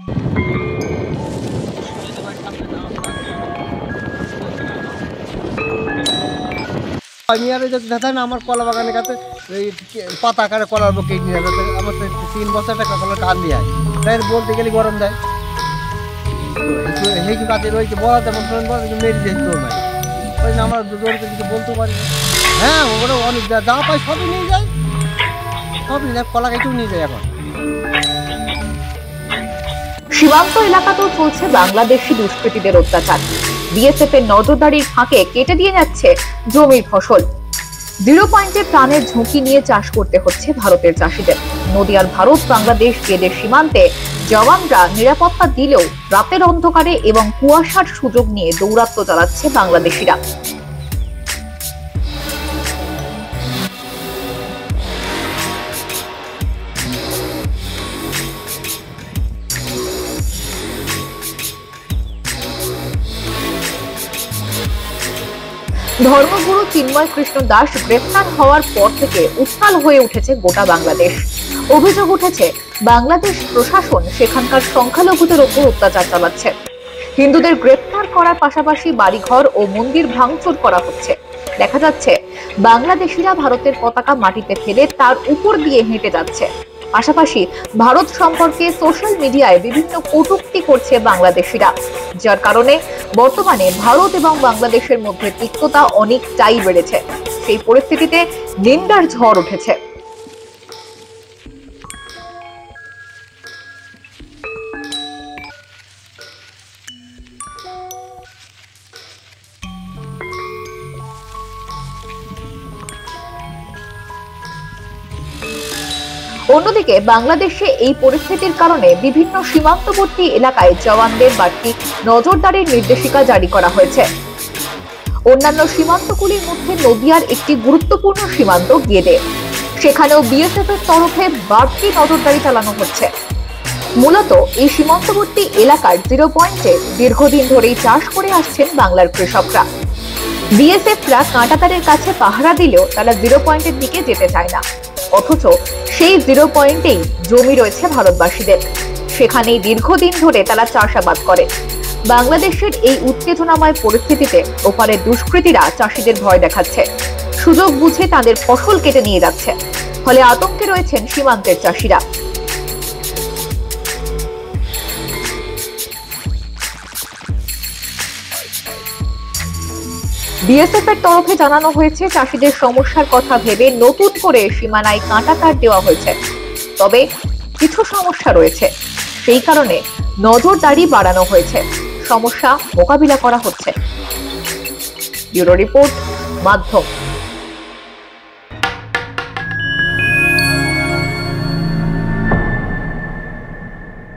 আমি আর দেখা না আমার কলা বাগানের কাছে পাতা আকারে কলার কেটে নিয়ে যাবে আমার 3 বছর টাকা কলা টান দিয়ে তাই বলতে গেলে গরম দেয় সেই কাজে রয়েছে বলা তেমন মেরে দিয়ে তোর ভাই ওই জন্য আমরা জোরকে কিছু বলতে পারি না। হ্যাঁ ওগুলো অনেক যা পাই সবই নিয়ে যায়, সবই নিয়ে যায়, কলা কেটেও নিয়ে যায়। এখন সীমান্ত এলাকাতেও চলছে বাংলাদেশি দুষ্কৃতীদের অত্যাচার। বিএসএফ এর নজরদারির ফাঁকে কেটে দিয়ে যাচ্ছে জমির ফসল। 0 পয়েন্টে প্রাণের ঝুঁকি নিয়ে চাষ করতে হচ্ছে ভারতের চাষিদের। নদিয়ার ভারত বাংলাদেশ গেদের সীমান্তে জওয়ানরা নিরাপত্তা দিলেও রাতের অন্ধকারে এবং কুয়াশার সুযোগ নিয়ে দৌরাত্ম্য চালাচ্ছে বাংলাদেশিরা। ধর্মগুরু চিন্ময় কৃষ্ণ দাস গ্রেফতার হওয়ার পর থেকে উত্তাল হয়ে উঠেছে গোটা বাংলাদেশ। অভিযোগ উঠেছে বাংলাদেশ প্রশাসন সেখানকার সংখ্যালঘুদের ওপর অত্যাচার চালাচ্ছে। হিন্দুদের গ্রেফতার করার পাশাপাশি বাড়িঘর ও মন্দির ভাঙচুর করা হচ্ছে। দেখা যাচ্ছে বাংলাদেশিরা ভারতের পতাকা মাটিতে ফেলে তার উপর দিয়ে হেঁটে যাচ্ছে। পাশাপাশি ভারত সম্পর্কে সোশ্যাল মিডিয়ায় বিভিন্ন কটূক্তি করছে বাংলাদেশিরা, যার কারণে বর্তমানে ভারত এবং বাংলাদেশের মধ্যে তিক্ততা অনেকটাই বেড়েছে। সেই পরিস্থিতিতে নিন্দার ঝড় উঠেছে। অন্যদিকে বাংলাদেশে এই পরিস্থিতির কারণে বিভিন্ন সীমান্তবর্তী এলাকায় জওয়ানদের বাড়তি নজরদারির নির্দেশিকা জারি করা হয়েছে। অন্যান্য সীমান্তগুলির মধ্যে নদিয়ার একটি গুরুত্বপূর্ণ সীমান্ত গেদে, সেখানেও বিএসএফ এর তরফে বাড়তি নজরদারি চালানো হচ্ছে। মূলত এই সীমান্তবর্তী এলাকার 0 পয়েন্টে দীর্ঘদিন ধরেই চাষ করে আসছেন বাংলার কৃষকরা। বিএসএফরা কাঁটাতারের কাছে পাহারা দিলেও তারা 0 পয়েন্টের দিকে যেতে চায় না, অথচ সেই 0 পয়েন্টেই জমি রয়েছে ভারতবাসীদের। সেখানেই দীর্ঘদিন ধরে তারা চাষাবাদ করে। বাংলাদেশের এই উত্তেজনাময় পরিস্থিতিতে ওপারের দুষ্কৃতীরা চাষিদের ভয় দেখাচ্ছে, সুযোগ বুঝে তাদের ফসল কেটে নিয়ে যাচ্ছে। ফলে আতঙ্কে রয়েছেন সীমান্তের চাষিরা। বিএসএফ এর তরফে জানানো হয়েছে চাষিদের সমস্যার কথা ভেবে নতুন করে সীমানায় কাঁটাতার দেওয়া হয়েছে। তবে কিছু সমস্যা রয়েছে, সেই কারণে নজরদারি বাড়ানো হয়েছে, সমস্যা মোকাবিলা করা হচ্ছে। ব্যুরো রিপোর্ট, মাধ্যম।